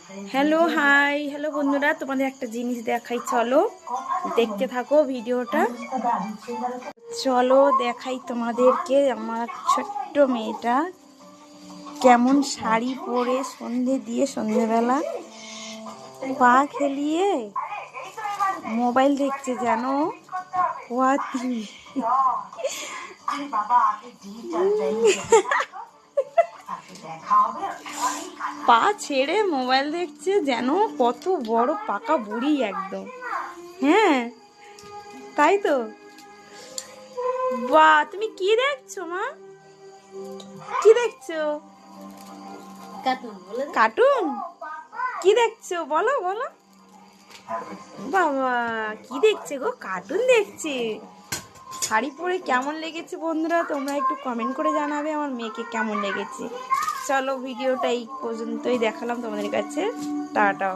Hello hi hello বন্ধুরা, তোমাদের একটা জিনিস দেখাই, চলো দেখতে থাকো ভিডিওটা। চলো দেখাই তোমাদেরকে আমার ছোট্ট মেয়েটা কেমন শাড়ি পরে সন্ধেবেলা পা খেলিয়ে মোবাইল দেখছে, যেন পা ছেড়ে মোবাইল দেখছে, যেন কত বড় পাকা বুড়ি একদম। হ্যাঁ তাই তো। বাহ, তুমি কি দেখছো মা? কি দেখছো? কার্টুন? কি দেখছো বলো বলো। বাবা কি দেখছে গো? কার্টুন দেখছে। শাড়ি পরে কেমন লেগেছে বন্ধুরা, তোমরা একটু কমেন্ট করে জানাবে আমার মেয়েকে কেমন লেগেছে। চলো ভিডিওটা এই পর্যন্তই দেখালাম তোমাদের কাছে। টাটা।